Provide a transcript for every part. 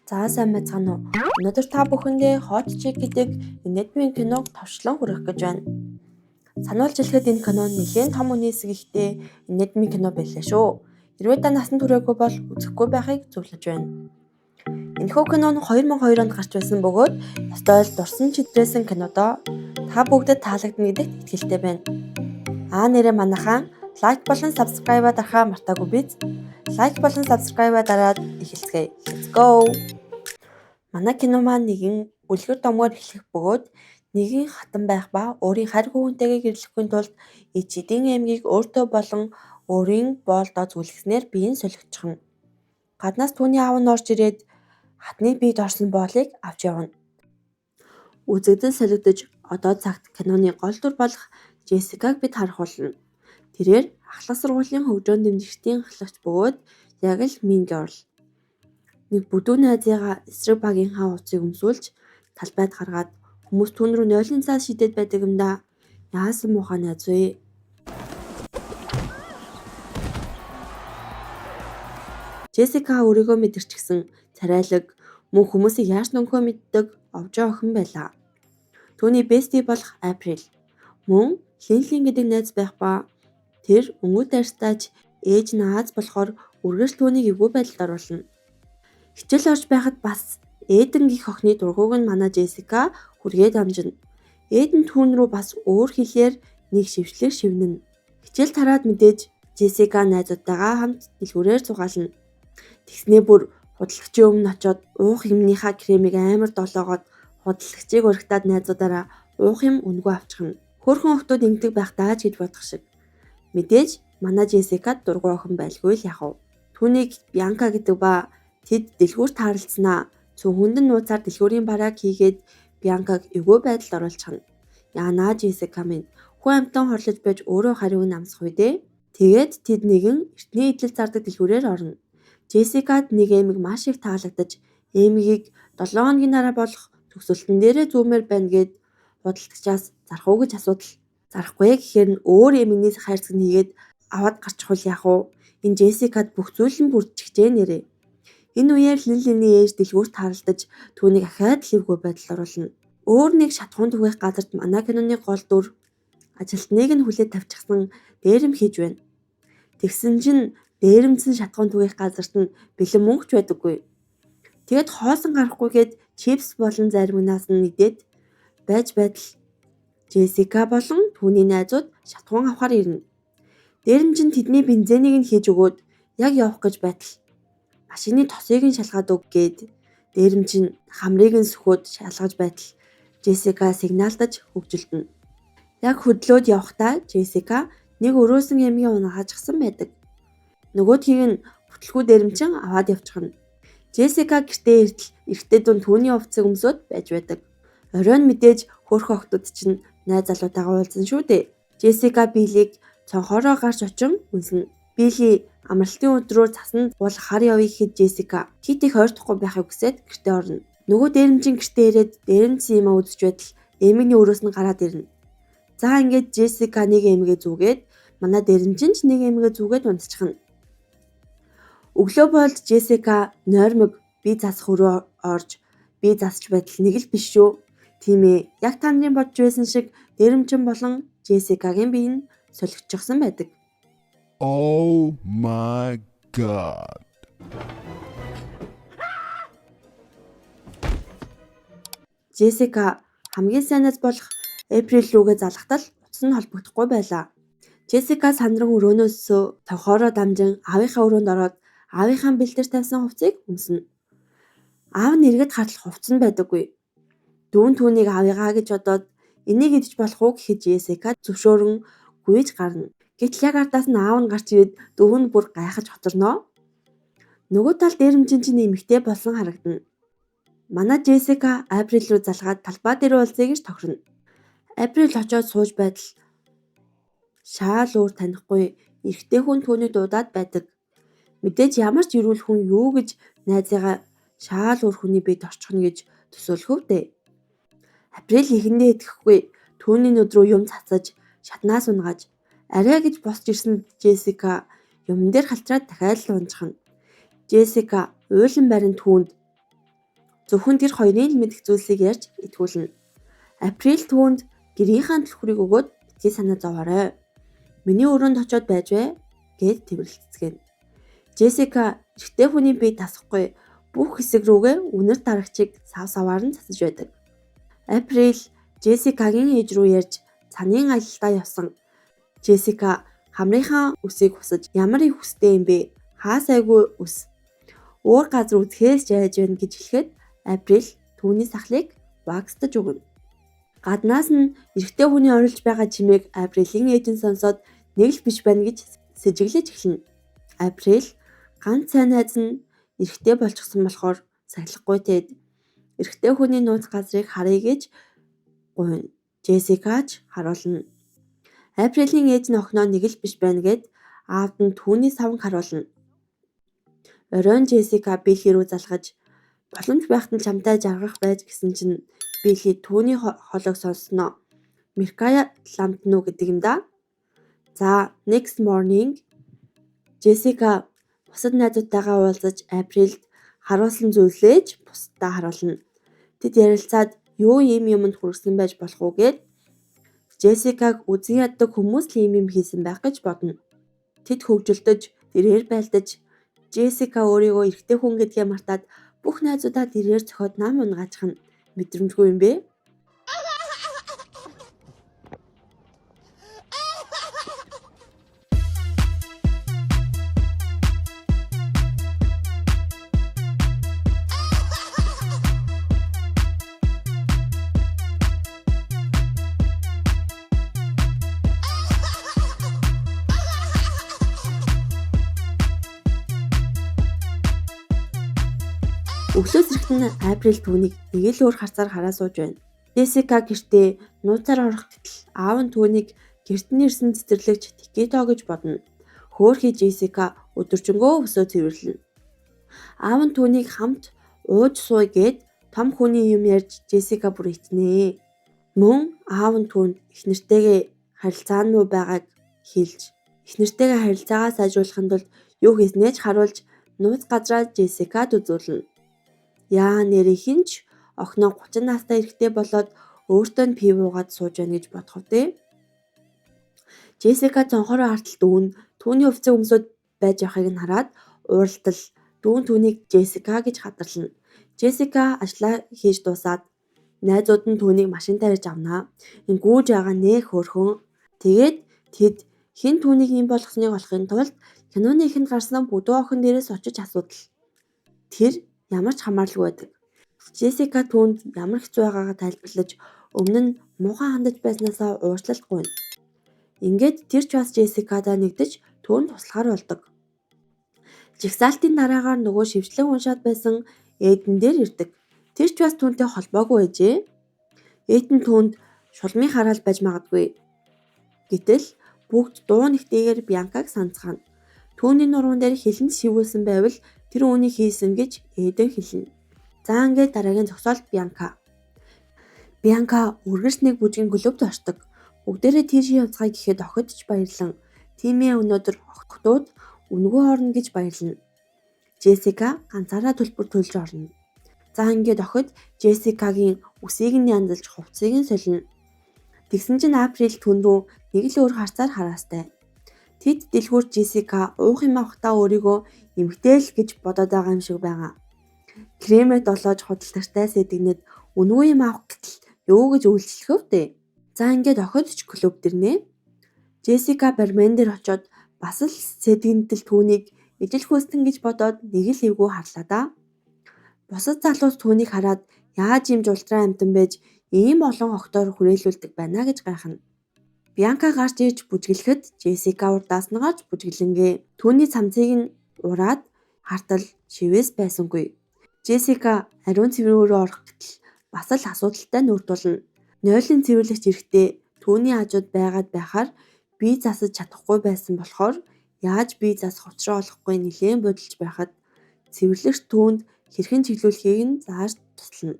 За сайн байцгаана уу. Өнөөдөр та бүхэндээ Hot Chick гэдэг Netflix киног товчлон хүргэх гэж байна. Сануулж хэлэхэд энэ кино нэлээд том үнэсэг ихтэй Netflix кино байлаа шүү. Хэрвээ та насан туршаагүй бол үзэхгүй байхыг зөвлөж байна. Энэхүү кино нь 2002 онд гарч байсан бөгөөд ёстой л дурсан читрээсэн кинодоо та бүгдэд таалагдана гэдэгт итгэлтэй байна. Нэрээ манайхан лайк болон subscribe дарахаа мартаагүй биз? Лайк болон subscribe дараад эхэлцгээе. Let's go. Манай кино маань нэгэн үлгэр домгоор эхлэх бөгөөд нэгэн хатан байх ба өөрийн харьгүй хүнтэйгээ гэрлэхийн тулд эцэдийн аймгийг өөртөө болон өөрийн боолдоо зүлгэснээр биеийн солигдчихно. Гаднаас түүний аав нь орж ирээд хатны биед орсон боолыг авч явна. Үзэгдэл солигдож одоо цагт киноны гол дүр болох Джессикаг бид харах болно. Тэрээр ахлах сургуулийн хөгжөөн дэмжигчдийн ахлагч бөгөөд яг л Mean Girl. Нэг бүдүү найзыгаа эсрэг багийнхаа уцыг өмсүүлж талбайд гаргаад хүмүүс түүн рүү нойлын цаас шидэд байдаг юм да. Яасан муухай найз вэ? Джессика өөрийгөө мэдэрчгсэн царайлаг мөн хүмүүсийг яаж нөнгөө мэддэг овжоо охин байлаа. Түүний бести болох Април. Мөн Линлин гэдэг найз байх ба тэр өнгөт арьстаач ээж нь Аз болохоор үргэлж түүнийг эвгүй байдалд оруулна. Хичээл орж байхад бас Эден гих охины дургууг нь манай Джессика хүргээд амжина. Эден түүн рүү бас өөр хэлээр нэг шившлэг шивнэнэ. Хичээл тараад мэдээж Джессика найзуудтайгаа хамт дэлгүүрээр зугаална. Тэгснээ бүр худалдагчийн өмнө очиод уух юмныхаа кремийг амар долоогоод худалдагчийг урагтаад найзуудаараа уух юм үнгүй авчихна. Хөөрхөн охтууд ингэдэг байх дааж гэж бодох шиг. Мэдээж манай Джессикад дургуй охин байлгүй л яах вэ? Түүнийг Бянка гэдэг ба тэд дэлгүүр таарлцсанаа. Цүнхэнд нь нууцаар дэлгүүрийн барааг хийгээд Бянкаг эвгүй байдалд оруулчихна. Яанаа Джессика минь хүн амтан хорлож байж өөрөө хариуг нь амсах үү дээ. Тэгээд тэд нэгэн эртний идэл зардаг дэлгүүрээр орно. Джессикад нэг эмэг маш их таалагдаж эмэгийг 7 хоногийн дараа болох төгсөлтөн дээрээ зүүмээр байна гэд худалдагчаас зарах уу гэж асуудал. Зарахгүй гэхээр нь өөр эмэгнээс хайрцаг нэгээд аваад гарчих уу яах вэ? Энэ Джессикад бүх зүйл нь бүрдчихжээ нэрээ. Энэ үеэр Линлиний ээж дэлгүүрт харалдаж түүнийг ахаад лэвгүй байдалд оруулна. Өөр нэг шатхуун түгээх газарт манай киноны гол дүр ажилтныг нь хүлээд тавьчихсан дээрэм хийж байна. Тэгсэн чинь дээрэмцэн шатхуун түгээх газарт нь бэлэн мөнгөч байдаггүй. Тэгэд хоосон гарахгүйгээд чипс болон заримнаас нь идээд байж байтал Джессика болон түүний найзууд шатхуун авахар ирнэ. Дээрэмчин тэдний бензинийг нь хийж өгөөд яг явах гэж байтал машины тосыг нь шалгаад өг гээд дээрэмчин хамрыг нь сөхөөд шалгаж байтал Джессика сигналдаж хөгжилтөнө. Яг хөдлөөд явахдаа Джессика нэг өрөөсөн эмгийн унагаачсан байдаг. Нөгөөдхийг нь бүтлгүй дээрэмчин аваад явчихна. Джессика гэртээ иртэл эрэгтэй дүн түүний хувцсыг өмсөд байж байдаг. Оройн мэдээж хөөрхөн охтууд чинь найз залуутайгаа уулзсан шүү дээ. Джессика Биллийг цонхоороо гарч очин үнснэ. Билли амралтын өдрөөр цасанд уулах хар явъя гэхэд Джессика хит их ойртохгүй байхыг хүсээд гэртээ орно. Нөгөө дээрэмчин гэртээ ирээд дээрэмцсэн юм үзэж байтал эмэгний өрөөс нь гараад ирнэ. За ингээд Джессика нэг эмгээ зүгээд манай дээрэмчин ч нэг эмгээ зүгээд унтчихна. Өглөө болд Джессика нойрмог бие засах өрөө орж бие засч байтал нэг л биш шүү. Тийм ээ. Яг та нарын бодж байсан шиг дээрэмчин болон Джессикагийн бие нь солигдчихсан байдаг. Oh my god. Джессика хамгийн сайнаас болох Април рүүгээ залхтал утас нь холбогдохгүй байлаа. Джессика сандран өрөөнөөсөө тохоороо дамжин аавынхаа өрөөнд ороод аавынхаа бэлдэр тавьсан хувцсыг өмснө. Аав нь эргэд хатлах хувцс нь байдаггүй. Дүүн түүнийг аавыгаа гэж бодоод энийг идэж болох уу гэхэд Джессика зөвшөөрөн гүйж гарна. Гэтэл яг ардаас нь аав нь гарч ирээд дүүн нь бүр гайхаж хоцорноо. Нөгөө тал дээрэмчин чинь эмэгтэй болсон харагдана. Манай Джессика Април руу залгаад талбай дээр уулзъя гэж тохирно. Април очиод сууж байтал шаал өөр танихгүй эрэгтэй хүн түүнийг дуудаад байдаг. Мэдээж ямар ч эрүүл хүн юу гэж найзыгаа шаал өөр хүний биед орчихно гэж төсөөлөх үү дээ. Април ихэндээ итгэхгүй түүний нүд рүү юм цацаж шатнаас унгаж арай гэж босч ирсэн Джессика юмн дээр халтраад дахиад л унжихна. Джессика уйлан барин түүнд Зөвхөн тэр хоёрын л мэдэх зүйлсийг ярьж итгүүлнэ. Април түүнд гэрийнхаа түлхүүрийг өгөөд битгий санаа зовоорой. Миний өрөөнд очиод байж вэ гэд тэмдэглэцгээв. Джессика эрэгтэй хүний бие тасахгүй бүх хэсэг рүүгээ үнэр дарагчийг савсаваар нь засаж байдаг. Април Джессикагийн ээж рүү ярьж цанын аялалдаа явсан. Джессика хамрынхаа үсийг хусаж ямар их хүстэй юм бэ? Хаа сайгүй үс. Өөр газар үзэхээс жайж байна гэж хэлэхэд Април түүний сахлыг вакстаж өгнө. Гаднаас нь эрэгтэй хүний орилж байгаа чимээг Априлийн ээж нь сонсоод нэг л биш байна гэж сэжиглэж эхэлнэ. Април ганц сайн найз нь эрэгтэй болчихсон болохоор сахилахгүй тэд эрэгтэй хүний нууц газрыг харъя гэж гуйна. Джессикач харуулна. Априлийн ээж нь охиноо нэг л биш байна гэд аавд нь түүний савнг харуулна. Оройн Джессика Билли рүү залгаж боломж байхад нь чамтай жаргах байж гэсэн чинь Билли түүний холог сонссноо. Миркая ламтна уу гэдэг юм да. За, next morning Джессика бусад найзуудтайгаа уулзаж Априлд харуулсан зүйлсээж бусдаа харуулна. Тэд ярилцаад юу ийм юмд хүрсэн байж болох уу гэд Джессикаг үзэн яддаг хүмүүс л ийм юм хийсэн байх гэж бодно. Тэд хөвгөлдөж, тэрээр байлдаж Джессика өөрийгөө эрэгтэй хүн гэдгээ мартаад бүх найзуудаа тэрээр зохиод нам унгаачих нь мэдрэмжгүй юм бэ? Өглөөс эрэхт нь Април түүнийг нэг л өөр харцаар хараа сууж байна. Джессика гэртээ нууцаар орох гэтэл аав нь түүнийг гэрт нь ирсэн цэцэрлэгч Тикито гэж бодно. Хөөхий Джессика өдөржингөө өсөө цэвэрлэнэ. Аав нь түүнийг хамт ууж сууя гэд том хүний юм ярьж Джессика бүр итнэ. Мөн аав нь түүнд их нэртэйгээ харилцаан муу байгааг хэлж их нэртэйгээ харилцаагаа сайжруулахын тулд юу хийснээ ч харуулж нууц газраа Джессикад үзүүлнэ. Яа нэрээ хинч охиноо 30 настай эрэгтэй болоод өөртөө нь пив уугаад сууж байна гэж бодох вэ? Джессика цонхороо арталт дүүн түүний хувцас өмсөд байж явахыг нь хараад ууралтал дүүн түүнийг Джессика гэж хадгална. Джессика ажлаа хийж дуусаад найзууд нь түүнийг машинтаа ирж авнаа. Ингүүж байгаа нэ хөөрхөн. Тэгээд тэд хэн түүнийг юм болгосныг олохын тулд киноны ихэнд гарсан бүдүү охин дээрээс очиж асуудал. Тэр ямар ч хамааралгүй байдаг. Джессика түүнд ямар хэцүү байгаагаа тайлбарлаж өмнө нь муухай хандаж байснаасаа уучлалт гуйна. Ингээд тэр ч бас Джессикадаа нэгдэж түүнд туслахаар болдог. Жигсаалтын дараагаар нөгөө шивчлэн уншаад байсан Эйден дээр ирдэг. Тэр ч бас түүнтэй холбоогүй байжээ. Эйден түүнд шулмын хараал байж магадгүй. Гэтэл бүгд дуу нэгтэйгээр Бянкаг санацгаана. Түүний нуруунд дээр хилэн шивүүлсэн байвал тэр үүнийг хийсэн гэж Эйден хэлнэ. За ингээд дараагийн зогсоолт Бянка. Бянка үргэлж нэг бүжгийн клубт ордог. Бүгдээрээ тийш явцгаая гэхэд охид ч баярлан тимээ өнөөдөр охтууд үнгөө орно гэж баярлана. Джессика ганцаараа төлбөр төлж орно. За ингээд охид Джессикагийн үсийг нь янзалж хувцсыг нь солино. Тэгсэн чинь Април түн рүү нэг л өөр харцаар хараастай. Тэд дэлгүүр Джессика уух юм авахтаа өөрийгөө эмгтэй л гэж бодоод байгаа юм шиг байгаа. Кремэд олоож худалдартай сэдэгнэд үнгүй юм авах гэтэл юу гэж үйлчлэх вэ? За ингээд охид ч клуб дэрнэ. Джессика бармен дээр очиод бас л сэдэгнэтэл түүнийг ижил хөөстөн гэж бодоод нэг л эвгүй харлаа да. Бусад залуус түүнийг хараад яаж юм жултраа амтан байж ийм олон охтоор хүрээлүүлдэг байна гэж гайхна. Бянка гарч ирж бүжгэлэхэд Джессика урдаас нь гарч бүжгэлэнгээ. Түүний цамцыг нь ураад хартал шивээс байсангүй. Джессика ариун цэвэр рүү орох гэтэл бас л асуудалтай нүүр тулна. Нойлын цэвэрлэгч эрэхтэй түүний хажууд байгаад байхаар бие засаж чадахгүй байсан болохоор яаж бие засах учраа олохгүй нэлээд бодолж байхад цэвэрлэгч түүнд хэрхэн чиглүүлэхийг нь зааж туслана.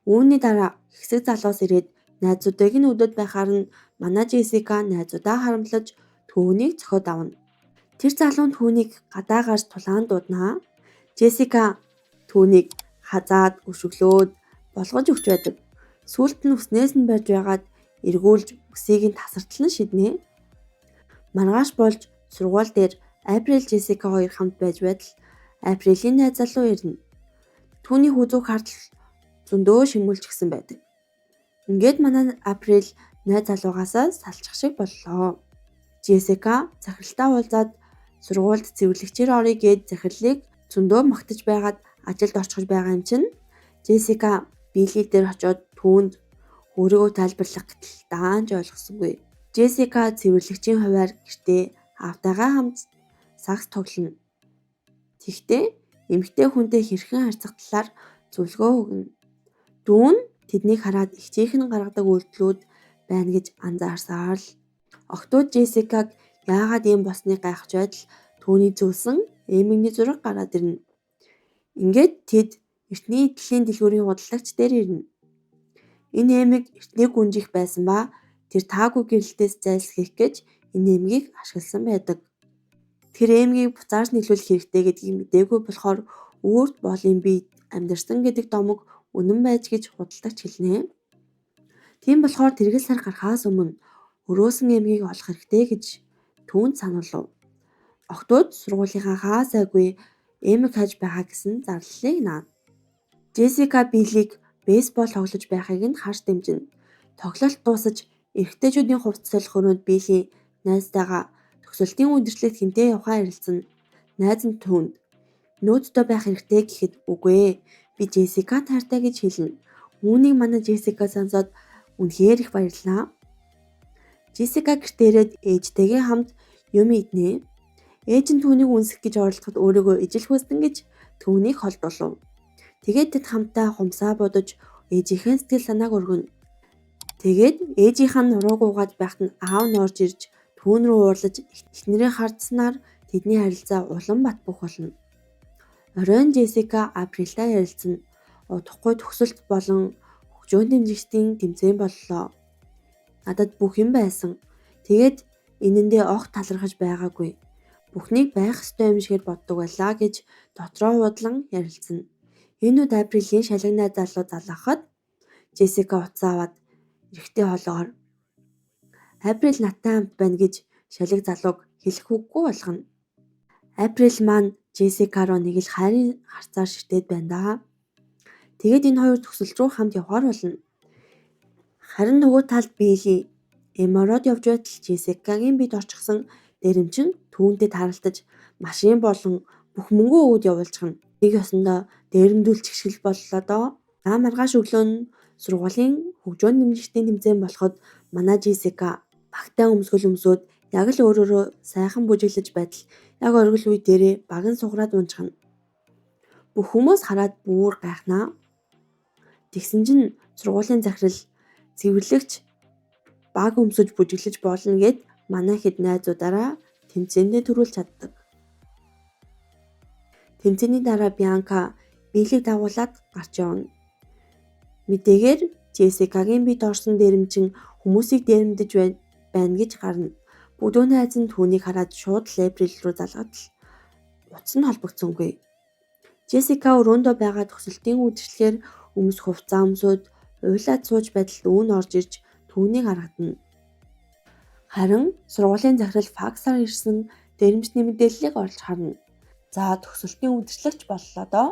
Үүний дараа хэсэг залуус ирээд найзуудыг нь өдөөд байхаар нь манай Джессика найзуудаа харамлаж түүнийг зохиод авна. Тэр залуу нь түүнийг гадаа гарч тулаан дууднаа. Джессика түүнийг хазаад өшөглөөд болгож өгч байдаг. Сүүлд нь үснээс нь барьж байгаад эргүүлж үсийг нь тасартлан шиднэ. Маргааш болж сургууль дээр Април Джессика хоёр хамт байж байтал Априлийн найз залуу ирнэ. Түүний хүзүүг хартал зөндөө шимүүлж гисэн байдаг. Ингээд манай Април найз залуугаасаа салчих шиг боллоо. Джессика захиралтай уулзаад сургуульд цэвэрлэгчээр орё гээд захирлыг зөндөө магтаж байгаад ажилд орчихж байгаа юм чинь Джессика Билли дээр очиод түүнд өөрийгөө тайлбарлах гэтэл даанч ойлгосонгүй. Джессика цэвэрлэгчийн хувиар гэртээ аавтайгаа хамт сакс тоглоно. Тэгтээ эмэгтэй хүнтэй хэрхэн харьцах талаар зөвлөгөө өгнө. Дүү нь тэднийг хараад ихчийнхэн гаргадаг үйлдэлүүд байна гэж анзаарсаар л охтууд Джессикаг яагаад ийм болсныг гайхаж байтал түүний зөвлөсөн эмэгний зураг гараад ирнэ. Ингээд тэд эртний эдлийн дэлгүүрийн худалдагч дээр ирнэ. Энэ эмэг эртний гүнжих байсан ба тэр таагүй гэрэлтээс зайлсхийх гэж энэ эмгийг ашигласан байдаг. Тэр эмгийг буцааж нийлүүлэх хэрэгтэй гэдгийг мэдээгүй болохоор өөрт болын би амьдарсан гэдэг домог үнэн байж гэж худалдагч хэлнэ. Тийм болохоор тэргэл сар гарахаас өмнө өрөөсөн эмгийг олох хэрэгтэй гэж түүнд сануулв. Охтууд сургуулийнхаа хаа сайгүй эмэг хаж байгаа гэсэн зарлалыг наана. Джессика Биллиг бейсбол тоглож байхыг нь харж дэмжинэ. Тоглолт дуусаж эрэгтэйчүүдийн хувцас солих өрөөнд Билли найзтайгаа төгсөлтийн үдшилтэд хинтээ явахаа ярилцсан. Найз нь түүнд нөөцтэй байх хэрэгтэй гэхэд үгүй ээ. Би Джессика таартай гэж хэлнэ. Үүнийг манай Джессика сонсоод үнэхээр их баярлаа. Джессика гэртээ ирээд ээжтэйгээ хамт юм иднэ. Ээж нь түүнийг үнсэх гэж оролдоход өөрийгөө ижил хөөстөн гэж түүнийг холдуулав. Тэгээд тэд хамтаа хумсаа бодож ээжийнхээ сэтгэл санааг өргөнө. Тэгээд ээжийнх нь нурууг уугаад байхад нь аав нь орж ирж түүн рүү уурлаж эхнэрээ хардсанаар тэдний харилцаа улам бат бөх болно. Оройн Джессика Априлтай ярилцсан. Удахгүй төгсөлт болон хөгжөөн дэмжигчдийн тэмцээн боллоо. Надад бүх юм байсан. Тэгээд энэндээ огт талархаж байгаагүй. Бүхнийг байх ёстой юм шигээр боддог байлаа гэж дотроо удлан ярилцсан. Энэ үед Априлийн шалгаг найз залуу залгахад Джессика утсаа аваад эрэгтэй хоолоогоор Април надтай хамт байна гэж шалгаг залууг хэлэх үггүй болгоно. Април маань Джессика руу нэг л хайрын харцаар ширтээд байна даа. Тэгээд энэ хоёр төгсөл рүү хамт явахаар болно. Харин нөгөө талд Билли Эмород явж байтал Джессикагийн бид орчихсон дээрэмчин түүнтэй таралтаж машин болон бүх мөнгөө өгөөд явуулчихна. Нэг ёсондоо дээрэмдүүлчих шиг боллоо доо. Маргааш өглөө нь сургуулийн хөгжөөн дэмжигчдийн тэмцээн болоход манай Джессика багтаа өмсгөл өмсөөд яг л өөрөөрөө сайхан бүжиглэж байтал яг оргил үе дээрээ баган сугараад унчихна. Бүх хүмүүс хараад бүр гайхнаа. Тэгсэн чинь сургуулийн захирал цэвэрлэгч баг өмсөж бүжиглэж болно гэд манай хэд найзуудаараа тэмцээндээ төрүүлж чаддаг. Тэмцээний дараа Бианка Биллиг дагуулад гарч явна. Мэдээгээр Джессикагийн бид орсон дээрэмчин хүмүүсийг дээрэмдэж байна гэж гарна. Бүдүүн найз нь түүнийг хараад шууд Април руу залгатал утас нь холбогдсонгүй. Джессика өрөөндөө байгаа төгсөлтийн үйлчлэгээр өмсөх хувцас өмсөд уйлаад сууж байтал өвн орж ирж түүнийг харагдана. Харин сургуулийн захирал факсаар ирсэн дээрэмчний мэдээллийг олж харна. За төгсөлтийн үйлчлэгч боллоо доо.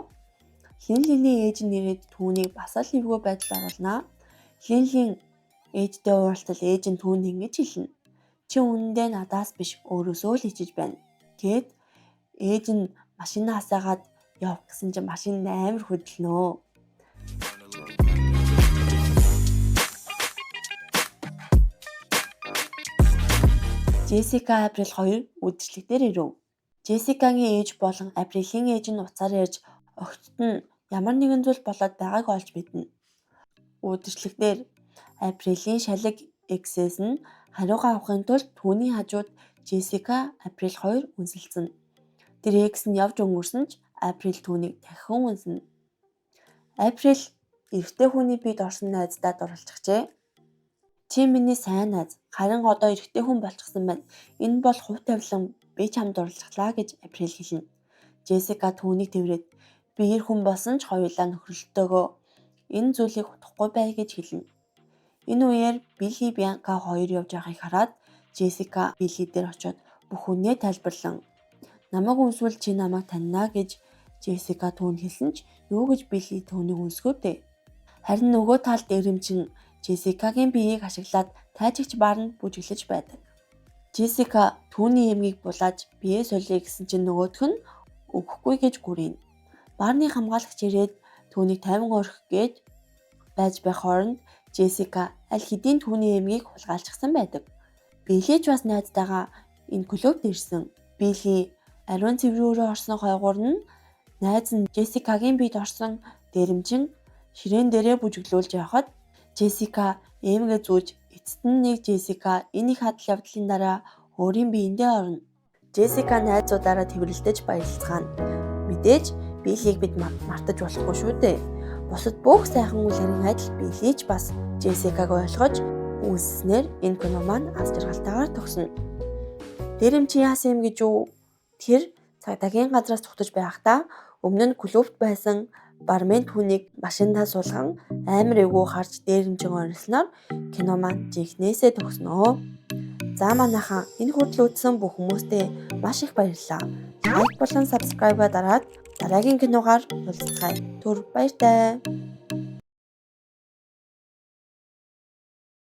Линлийн ээж нь ирээд түүнийг бас л эвгүй байдал оруулнаа. Линлийн ээжтэй уулзтал ээж нь түүнд ингэж хэлнэ. Чи үнэндээ надаас биш өөрөөсөө л ичиж байна. Гэт ээж нь машинаа хасаагаад явах гэсэн чинь машин амар хөдөлнөө. Джессика Април хоёр үйлчлэгтэр ирэв. Джессикагийн ээж болон Априлийн ээж нь уцаар ярьж огтд нь ямар нэгэн зүйл болоод байгааг олж мэднэ. Үйлчлэгтэр Априлийн шалаг X-с нь хариугаа авахын тулд түүний хажууд Джессика Април хоёр үнсэлцэн. Тэр X нь явж өнгөрсөн ч Април түүнийг дахин үнснэ. Април эрэгтэй хүний бид орсон найздаа дурлцчихжээ. Чи миний сайн найз. Харин одоо эрэгтэй хүн болчихсон байна. Энэ бол хувь тавилан би чамд дурлцглаа гэж Април хэлнэ. Джессика түүнийг тэврээд Би эр хүн болсон ч хоёулаа нөхрөлтөөгөө энэ зүйлийг утгахгүй бай гэж хэлнэ. Энэ үеэр Билли Бианка хоёр явж байгааг хараад Джессика Билли дээр очиод бүх үнээ тайлбарлан намайг үнсвэл чи намайг таньна гэж Джессика түүнд хэлсэн ч юу гэж Билли түүнийг үнсгүй дээ. Харин нөгөө талд эрэмчин Джессикагийн биеийг ашиглаад тайжигч баарнд бүжиглэж байдаг. Джессика түүний эмгийг булааж бие солиё гэсэн чинь нөгөөх нь өгөхгүй гэж гүрийв. Баарны хамгаалагч ирээд түүнийг тайван орхих гэж байж байх хооронд Джессика аль хэдийн түүний эмгийг хулгайлчихсан байдаг. Билли ч бас найзтайгаа энэ клубт ирсэн. Билли ариун цэврүүрээ орсон хойгуур нь найз нь Джессикагийн биед орсон дээрэмчин ширээн дээрээ бүжиглүүлж явхад Джессика эмгээ зүүж эцэст нь нэг Джессика энэ их хадал явдлын дараа өөрийн биендээ орно. Джессика найзуудаараа тэврэлдэж баярлцгаана. Мэдээж Биллиг бид мартаж болохгүй шүү дээ. Бусад бүх сайхан үйл хэргийн адил Билли ч бас Джессикаг ойлгож үүсснээр энэ кино маань аз жаргалтайгаар төгснө. Дээрэмчин яасан юм гэж юу? Тэр цагдаагийн газраас зүгтэж байхдаа өмнө нь клубт байсан бармен түүнийг машиндаа суулган амар эвгүй харж дээрэмчин орилсноор кино маань жинхнээсээ төгснөө. За манайхан энэ хүртэл үзсэн бүх хүмүүстээ маш их баярлалаа. Лайк болон subscribe дараад дараагийн киногаар уулзцгаая. Түр баяртай.